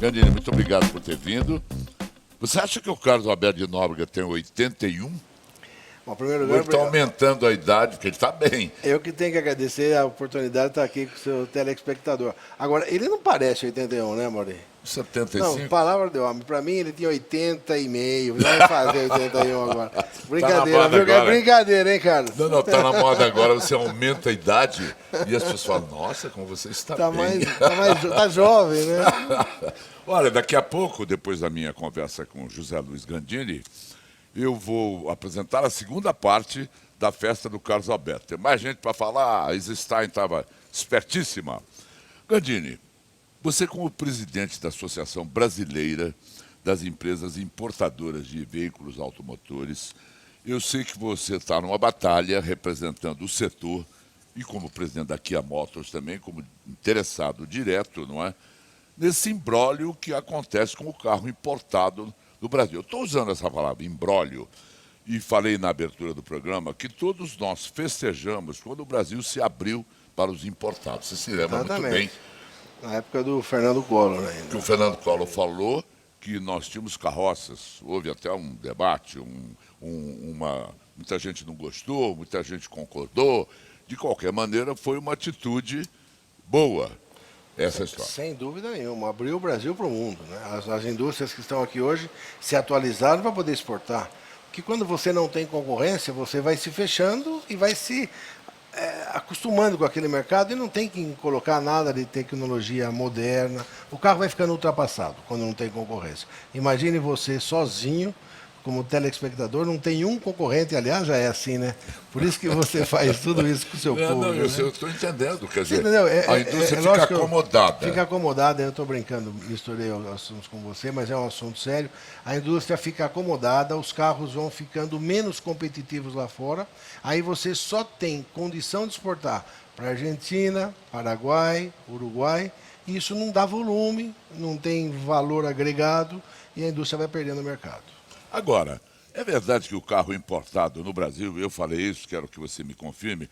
Gandini, muito obrigado por ter vindo. Você acha que o Carlos Alberto de Nóbrega tem 81? Bom, em primeiro Ou lugar, ele está aumentando a idade, porque ele está bem. eu que tenho que agradecer a oportunidade de estar aqui com o seu telespectador. Agora, ele não parece 81, né, Maurício? 75? Não, palavra de homem. Pra mim, ele tinha 80 e meio. Vai fazer 81 agora. Brincadeira, viu? agora. É brincadeira, hein, Carlos? Não, tá na moda agora, você aumenta a idade e as pessoas falam, nossa, como você está bem. Tá jovem, né? Olha, daqui a pouco, depois da minha conversa com o José Luiz Gandini, eu vou apresentar a segunda parte da festa do Carlos Alberto. Tem mais gente para falar, a Stein estava espertíssima. Gandini, você como presidente da Associação Brasileira das Empresas Importadoras de Veículos Automotores, eu sei que você está numa batalha representando o setor e como presidente da Kia Motors também, como interessado direto, não é? Nesse imbróglio que acontece com o carro importado no Brasil. Eu estou usando essa palavra, imbróglio, e falei na abertura do programa que todos nós festejamos quando o Brasil se abriu para os importados. Você se lembra muito bem. Na época do Fernando Collor ainda. Que o Fernando Collor falou que nós tínhamos carroças. Houve até um debate, muita gente não gostou, muita gente concordou. De qualquer maneira, foi uma atitude boa essa história. Sem dúvida nenhuma. Abriu o Brasil para o mundo, né? As indústrias que estão aqui hoje se atualizaram para poder exportar. Porque quando você não tem concorrência, você vai se fechando e vai se acostumando com aquele mercado e não tem que colocar nada de tecnologia moderna. O carro vai ficando ultrapassado quando não tem concorrência. Imagine você sozinho, como telespectador, não tem um concorrente, aliás, já é assim, né? Por isso que você faz tudo isso com o seu público. Não, né? eu estou entendendo. Quer dizer, entendeu? A indústria fica acomodada. Fica acomodada, eu estou brincando, misturei os assuntos com você, mas é um assunto sério. A indústria fica acomodada, os carros vão ficando menos competitivos lá fora, aí você só tem condição de exportar para Argentina, Paraguai, Uruguai, e isso não dá volume, não tem valor agregado, e a indústria vai perdendo o mercado. Agora, é verdade que o carro importado no Brasil, eu falei isso, quero que você me confirme,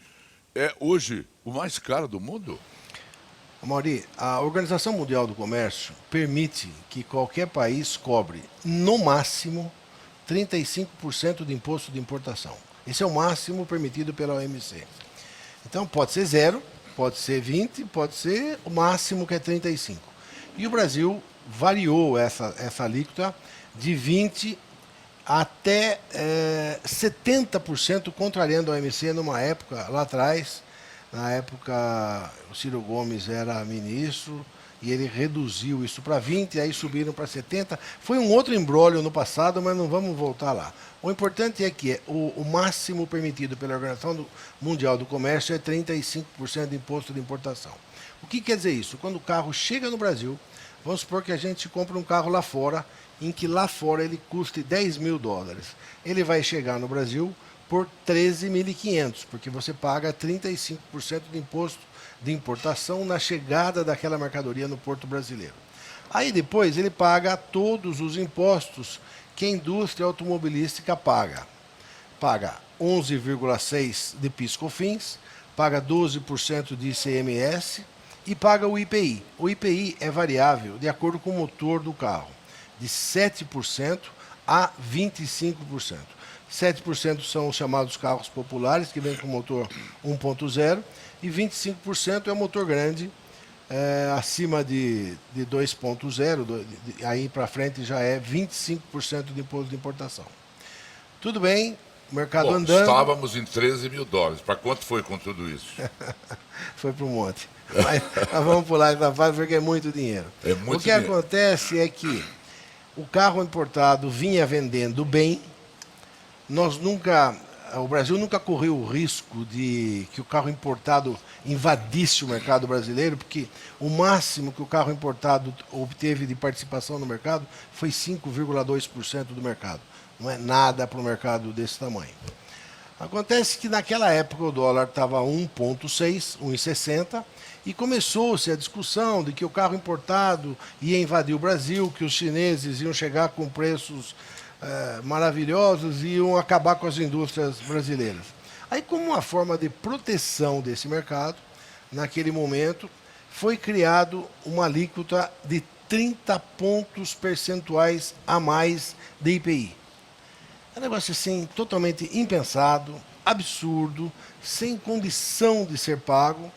é hoje o mais caro do mundo? Mauri, a Organização Mundial do Comércio permite que qualquer país cobre, no máximo, 35% de imposto de importação. Esse é o máximo permitido pela OMC. Então, pode ser 0, pode ser 20, pode ser o máximo que é 35%. E o Brasil variou essa alíquota de 20% até 70%, contrariando a OMC numa época lá atrás. Na época, o Ciro Gomes era ministro e ele reduziu isso para 20%, aí subiram para 70%. Foi um outro imbróglio no passado, mas não vamos voltar lá. O importante é que o máximo permitido pela Organização Mundial do Comércio é 35% de imposto de importação. O que quer dizer isso? Quando o carro chega no Brasil, vamos supor que a gente compra um carro lá fora, em que lá fora ele custe $10.000. Ele vai chegar no Brasil por 13.500, porque você paga 35% de imposto de importação na chegada daquela mercadoria no porto brasileiro. Aí depois ele paga todos os impostos que a indústria automobilística paga. Paga 11,6% de PIS/COFINS, paga 12% de ICMS e paga o IPI. O IPI é variável de acordo com o motor do carro, de 7% a 25%. 7% são os chamados carros populares, que vêm com motor 1.0, e 25% é o motor grande, acima de 2.0, aí para frente já é 25% de imposto de importação. Tudo bem, o mercado andando... Estávamos em $13.000. Para quanto foi com tudo isso? Foi para um monte. Mas vamos pular essa fase porque é muito dinheiro. É muito o que dinheiro. Acontece é que o carro importado vinha vendendo bem. O Brasil nunca correu o risco de que o carro importado invadisse o mercado brasileiro, porque o máximo que o carro importado obteve de participação no mercado foi 5,2% do mercado. Não é nada para um mercado desse tamanho. Acontece que naquela época o dólar estava 1,6, 1,60, e começou-se a discussão de que o carro importado ia invadir o Brasil, que os chineses iam chegar com preços maravilhosos e iam acabar com as indústrias brasileiras. Aí, como uma forma de proteção desse mercado, naquele momento, foi criado uma alíquota de 30 pontos percentuais a mais de IPI. É um negócio assim, totalmente impensado, absurdo, sem condição de ser pago.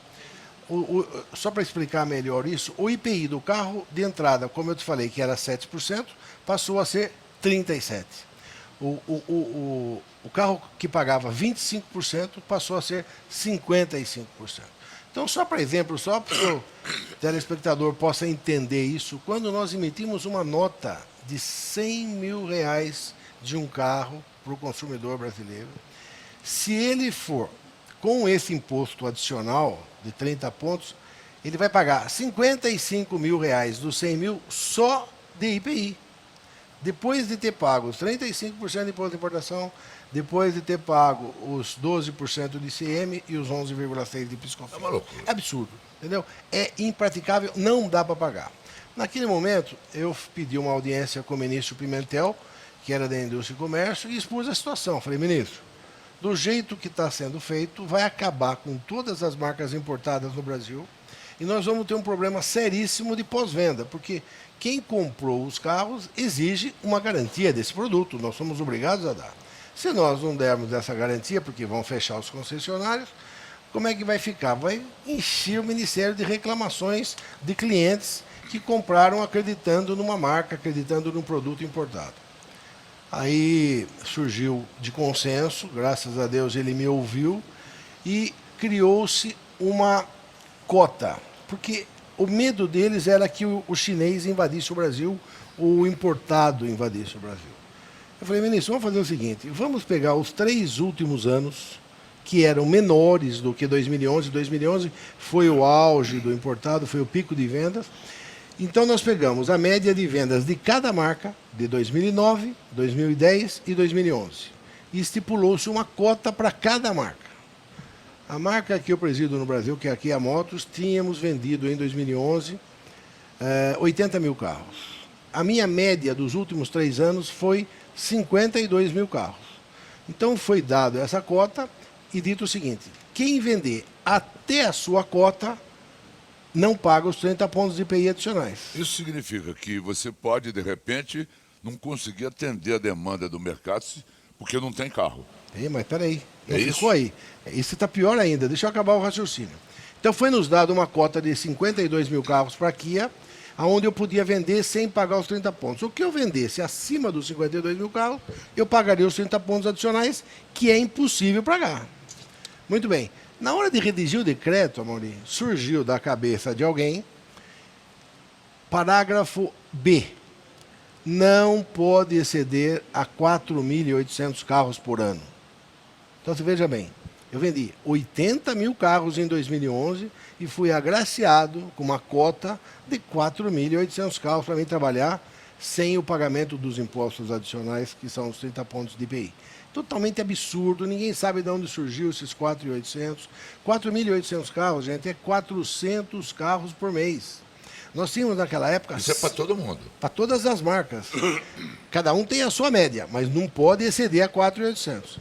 Só para explicar melhor isso, o IPI do carro de entrada, como eu te falei, que era 7%, passou a ser 37%. O carro que pagava 25% passou a ser 55%. Então, só para exemplo, só para que o telespectador possa entender isso, quando nós emitimos uma nota de R$100 mil de um carro para o consumidor brasileiro, se ele for com esse imposto adicional de 30 pontos, ele vai pagar R$55 mil dos 100 mil só de IPI. Depois de ter pago os 35% de imposto de importação, depois de ter pago os 12% de ICM e os 11,6% de PiscoFins. É uma loucura. É absurdo, entendeu? É impraticável, não dá para pagar. Naquele momento, eu pedi uma audiência com o ministro Pimentel, que era da Indústria e Comércio, e expus a situação. Falei, ministro, do jeito que está sendo feito, vai acabar com todas as marcas importadas no Brasil e nós vamos ter um problema seríssimo de pós-venda, porque quem comprou os carros exige uma garantia desse produto, nós somos obrigados a dar. Se nós não dermos essa garantia, porque vão fechar os concessionários, como é que vai ficar? Vai encher o Ministério de reclamações de clientes que compraram acreditando numa marca, acreditando num produto importado. Aí surgiu de consenso, graças a Deus ele me ouviu, e criou-se uma cota, porque o medo deles era que o chinês invadisse o Brasil, ou o importado invadisse o Brasil. Eu falei, ministro, vamos fazer o seguinte, vamos pegar os 3 últimos anos, que eram menores do que 2011, 2011 foi o auge do importado, foi o pico de vendas. Então nós pegamos a média de vendas de cada marca, de 2009, 2010 e 2011, e estipulou-se uma cota para cada marca. A marca que eu presido no Brasil, que é a Kia Motors, tínhamos vendido em 2011 80 mil carros. A minha média dos últimos 3 anos foi 52 mil carros. Então foi dado essa cota e dito o seguinte, quem vender até a sua cota não paga os 30 pontos de IPI adicionais. Isso significa que você pode, de repente, não conseguir atender a demanda do mercado porque não tem carro. Mas peraí, não É ficou isso? aí. Isso está pior ainda, deixa eu acabar o raciocínio. Então foi nos dado uma cota de 52 mil carros para a Kia, onde eu podia vender sem pagar os 30 pontos. O que eu vendesse acima dos 52 mil carros, eu pagaria os 30 pontos adicionais, que é impossível pagar. Muito bem. Na hora de redigir o decreto, Amorim, surgiu da cabeça de alguém, parágrafo B, não pode exceder a 4.800 carros por ano. Então, você veja bem, eu vendi 80 mil carros em 2011 e fui agraciado com uma cota de 4.800 carros para mim trabalhar sem o pagamento dos impostos adicionais, que são os 30 pontos de IPI. Totalmente absurdo, ninguém sabe de onde surgiu esses 4.800. 4.800 carros, gente, é 400 carros por mês. Nós tínhamos naquela época... Isso é para todo mundo. Para todas as marcas. Cada um tem a sua média, mas não pode exceder a 4.800.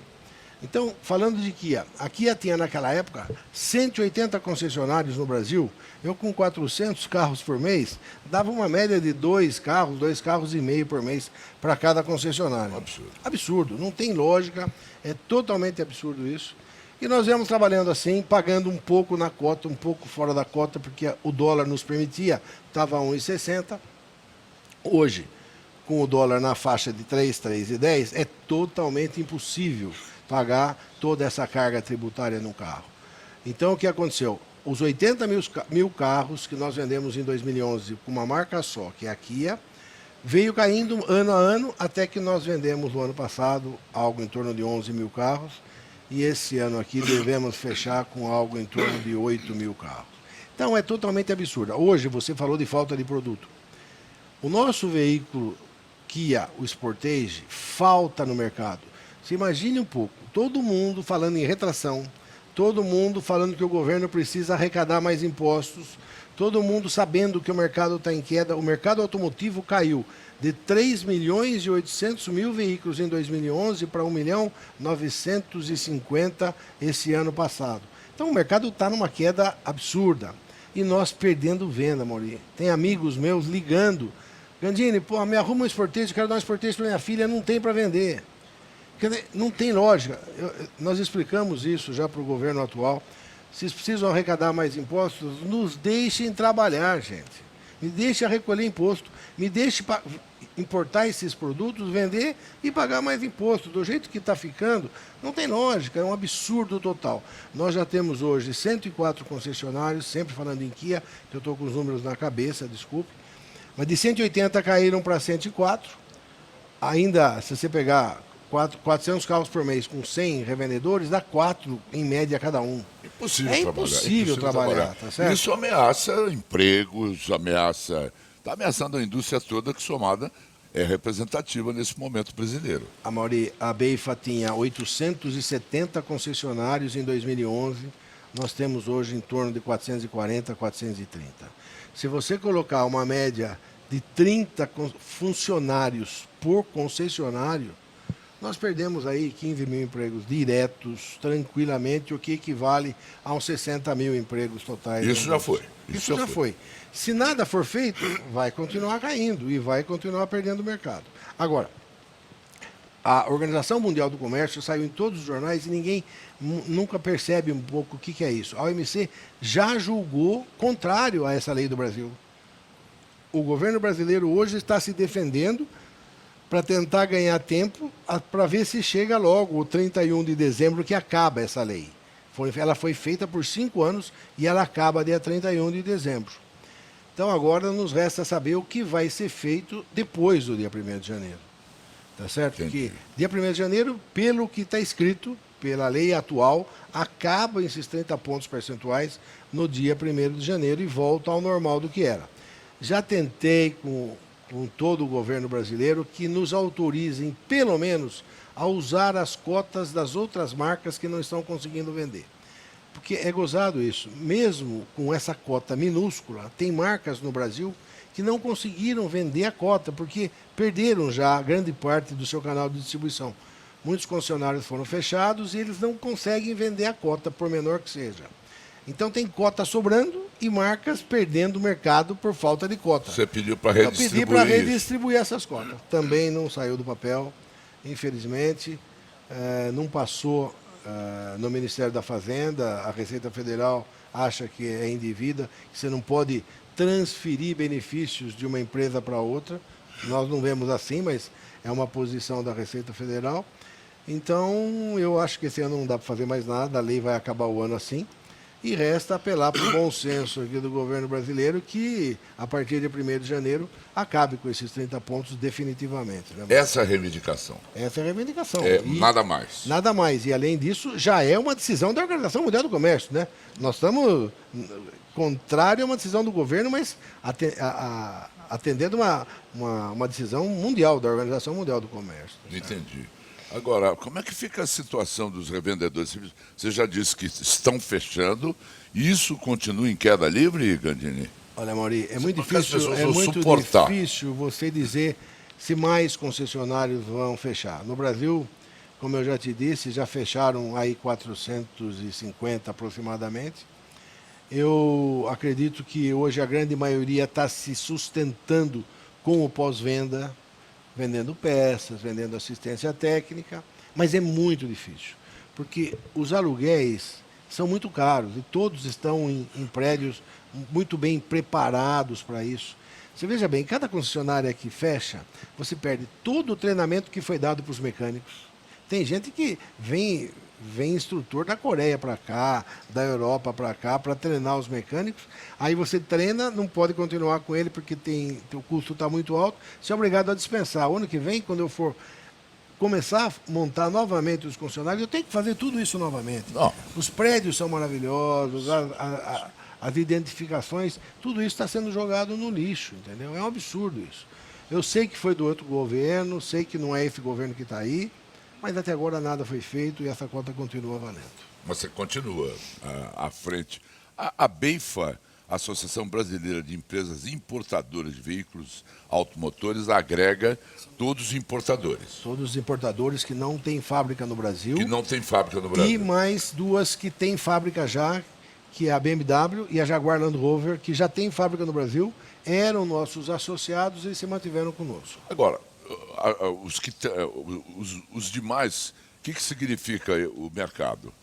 Então, falando de Kia, a Kia tinha naquela época 180 concessionários no Brasil. Eu com 400 carros por mês, dava uma média de 2 carros e meio por mês para cada concessionário. Absurdo. Absurdo, não tem lógica, é totalmente absurdo isso. E nós íamos trabalhando assim, pagando um pouco na cota, um pouco fora da cota, porque o dólar nos permitia, estava a 1,60. Hoje, com o dólar na faixa de 3, 3,10, é totalmente impossível pagar toda essa carga tributária no carro. Então, o que aconteceu? Os 80 mil carros que nós vendemos em 2011 com uma marca só, que é a Kia, veio caindo ano a ano, até que nós vendemos no ano passado algo em torno de 11 mil carros, e esse ano aqui devemos fechar com algo em torno de 8 mil carros. Então, é totalmente absurdo. Hoje, você falou de falta de produto. O nosso veículo Kia, o Sportage, falta no mercado. Você imagine um pouco, todo mundo falando em retração, todo mundo falando que o governo precisa arrecadar mais impostos, todo mundo sabendo que o mercado está em queda. O mercado automotivo caiu de 3 milhões e 800 mil veículos em 2011 para 1 milhão 950 esse ano passado. Então o mercado está numa queda absurda. e nós perdendo venda, Mauri. Tem amigos meus ligando. Gandini, pô, me arruma um esportejo, quero dar um esportejo para minha filha, não tem para vender. Quer dizer, não tem lógica. Nós explicamos isso já para o governo atual. Vocês precisam arrecadar mais impostos, nos deixem trabalhar, gente. Me deixe recolher imposto, me deixe importar esses produtos, vender e pagar mais imposto. Do jeito que está ficando, não tem lógica, é um absurdo total. Nós já temos hoje 104 concessionários, sempre falando em Kia, que eu estou com os números na cabeça, desculpe, mas de 180 caíram para 104. Ainda, se você pegar 400 carros por mês com 100 revendedores, dá 4 em média cada um. Impossível é trabalhar. impossível trabalhar, tá certo? Isso ameaça empregos, está ameaçando a indústria toda, que somada é representativa nesse momento brasileiro. Mauri, a BEIFA tinha 870 concessionários em 2011, nós temos hoje em torno de 440, 430. Se você colocar uma média de 30 funcionários por concessionário, nós perdemos aí 15 mil empregos diretos, tranquilamente, o que equivale a uns 60 mil empregos totais. Isso já foi. Isso já foi. Se nada for feito, vai continuar caindo e vai continuar perdendo o mercado. Agora, a Organização Mundial do Comércio saiu em todos os jornais e ninguém nunca percebe um pouco o que é isso. A OMC já julgou contrário a essa lei do Brasil. O governo brasileiro hoje está se defendendo para tentar ganhar tempo, para ver se chega logo o 31 de dezembro, que acaba essa lei. Ela foi feita por 5 anos e ela acaba dia 31 de dezembro. Então agora nos resta saber o que vai ser feito depois do dia 1º de janeiro. Tá certo? Porque dia 1º de janeiro, pelo que está escrito, pela lei atual, acaba esses 30 pontos percentuais no dia 1º de janeiro e volta ao normal do que era. Já tentei com todo o governo brasileiro que nos autorizem, pelo menos, a usar as cotas das outras marcas que não estão conseguindo vender. Porque é gozado isso. Mesmo com essa cota minúscula, tem marcas no Brasil que não conseguiram vender a cota, porque perderam já grande parte do seu canal de distribuição. Muitos concessionários foram fechados e eles não conseguem vender a cota, por menor que seja. Então tem cota sobrando e marcas perdendo o mercado por falta de cota. Você pediu para redistribuir. Eu pedi para redistribuir essas cotas. Também não saiu do papel, infelizmente. Não passou no Ministério da Fazenda. A Receita Federal acha que é indevida, que você não pode transferir benefícios de uma empresa para outra. Nós não vemos assim, mas é uma posição da Receita Federal. Então, eu acho que esse ano não dá para fazer mais nada, a lei vai acabar o ano assim. E resta apelar para o bom senso aqui do governo brasileiro que, a partir de 1º de janeiro, acabe com esses 30 pontos definitivamente. Né? Essa é a reivindicação. Essa é a reivindicação. Nada mais. Nada mais. E, além disso, já é uma decisão da Organização Mundial do Comércio. Né? Nós estamos contrário a uma decisão do governo, mas atendendo uma decisão mundial, da Organização Mundial do Comércio. Entendi. Agora, como é que fica a situação dos revendedores? Você já disse que estão fechando. Isso continua em queda livre, Gandini? Olha, Mauri, é muito difícil você dizer se mais concessionários vão fechar. No Brasil, como eu já te disse, já fecharam aí 450 aproximadamente. Eu acredito que hoje a grande maioria está se sustentando com o pós-venda, vendendo peças, vendendo assistência técnica, mas é muito difícil, porque os aluguéis são muito caros e todos estão em prédios muito bem preparados para isso. Você veja bem, cada concessionária que fecha, você perde todo o treinamento que foi dado para os mecânicos. Tem gente que vem instrutor da Coreia para cá, da Europa para cá, para treinar os mecânicos. Aí você treina, não pode continuar com ele porque o custo está muito alto, você é obrigado a dispensar. O ano que vem, quando eu for começar a montar novamente os concessionários, eu tenho que fazer tudo isso novamente. Não. Os prédios são maravilhosos, as identificações, tudo isso está sendo jogado no lixo, entendeu? É um absurdo isso. Eu sei que foi do outro governo, sei que não é esse governo que está aí, mas até agora nada foi feito e essa cota continua valendo. Mas você continua à frente. A BEIFA, Associação Brasileira de Empresas Importadoras de Veículos Automotores, agrega todos os importadores. Todos os importadores que não têm fábrica no Brasil. Que não tem fábrica no Brasil. E mais 2 que têm fábrica já, que a BMW e a Jaguar Land Rover, que já tem fábrica no Brasil, eram nossos associados e se mantiveram conosco. Agora, os demais, o que significa o mercado?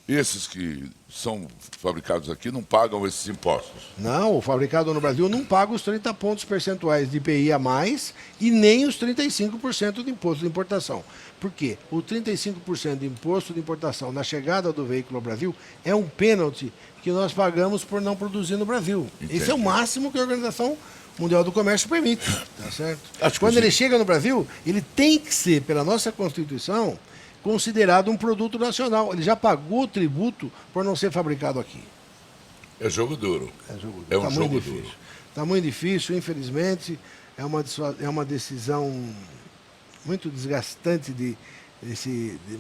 Esses que são fabricados aqui não pagam esses impostos? Não, o fabricado no Brasil não paga os 30 pontos percentuais de IPI a mais e nem os 35% de imposto de importação. Por quê? O 35% de imposto de importação na chegada do veículo ao Brasil é um pênalti que nós pagamos por não produzir no Brasil. Entendi. Esse é o máximo que a Organização Mundial do Comércio permite. Tá certo? Acho que Quando ele chega no Brasil, ele tem que ser, pela nossa Constituição, considerado um produto nacional. Ele já pagou tributo por não ser fabricado aqui. É jogo duro. É jogo duro. É um Tá jogo muito duro. difícil. Está muito difícil, infelizmente. É uma decisão muito desgastante de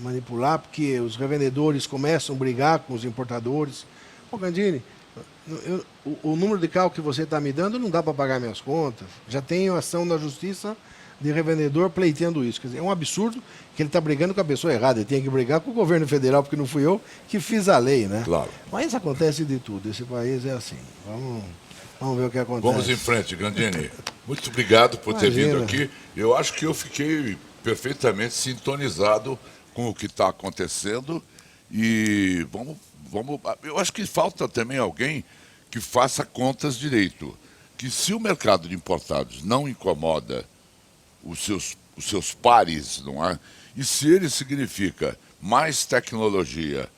manipular, porque os revendedores começam a brigar com os importadores. Pô, Gandini, o número de carro que você está me dando não dá para pagar minhas contas. Já tenho ação na justiça de revendedor pleiteando isso. Quer dizer, é um absurdo que ele está brigando com a pessoa errada. Ele tem que brigar com o governo federal, porque não fui eu que fiz a lei, né? Claro. Mas acontece de tudo. Esse país é assim. Vamos ver o que acontece. Vamos em frente, Grandini. Muito obrigado por ter vindo Imagina. aqui. Eu acho que eu fiquei perfeitamente sintonizado com o que está acontecendo. E eu acho que falta também alguém que faça contas direito. Que se o mercado de importados não incomoda os seus pares, não é? E se ele significa mais tecnologia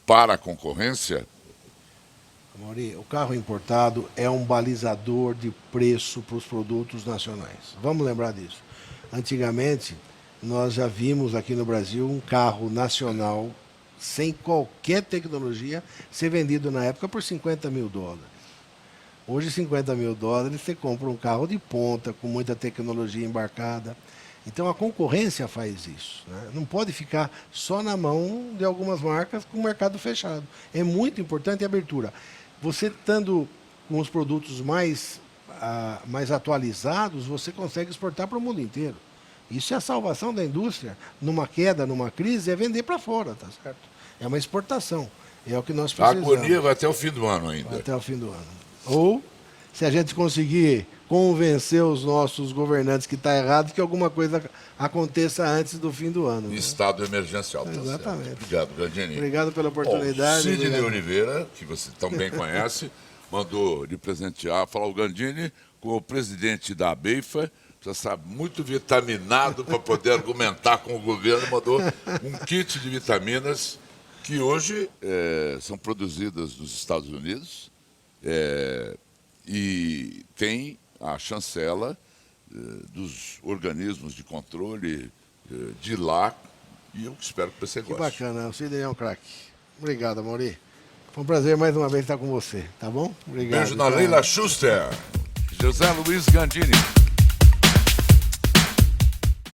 para a concorrência, Mauri, o carro importado é um balizador de preço para os produtos nacionais. Vamos lembrar disso. Antigamente, nós já vimos aqui no Brasil um carro nacional sem qualquer tecnologia ser vendido na época por $50 mil. Hoje, $50 mil, você compra um carro de ponta, com muita tecnologia embarcada. Então, a concorrência faz isso, né? Não pode ficar só na mão de algumas marcas com o mercado fechado. É muito importante a abertura. Você estando com os produtos mais atualizados, você consegue exportar para o mundo inteiro. Isso é a salvação da indústria. Numa queda, numa crise, é vender para fora, tá certo? É uma exportação. É o que nós a precisamos. agonia vai até o fim do ano ainda. Até o fim do ano. Ou, se a gente conseguir convencer os nossos governantes que está errado, que alguma coisa aconteça antes do fim do ano. Né? Estado emergencial. Tá Exatamente. certo. Obrigado, Grandini. Obrigado pela oportunidade. Sidney obrigado. Oliveira, que você também conhece, mandou lhe presentear, falar o Gandini com o presidente da ABEIFA, já sabe, muito vitaminado para poder argumentar com o governo, mandou um kit de vitaminas que hoje são produzidas nos Estados Unidos e tem a chancela dos organismos de controle de lá, e eu espero que você Que goste. bacana, o Sidney é um craque. Obrigado, Amaury. Foi um prazer mais uma vez estar com você, tá bom? Obrigado. Beijo na tchau. Leila Schuster. José Luiz Gandini.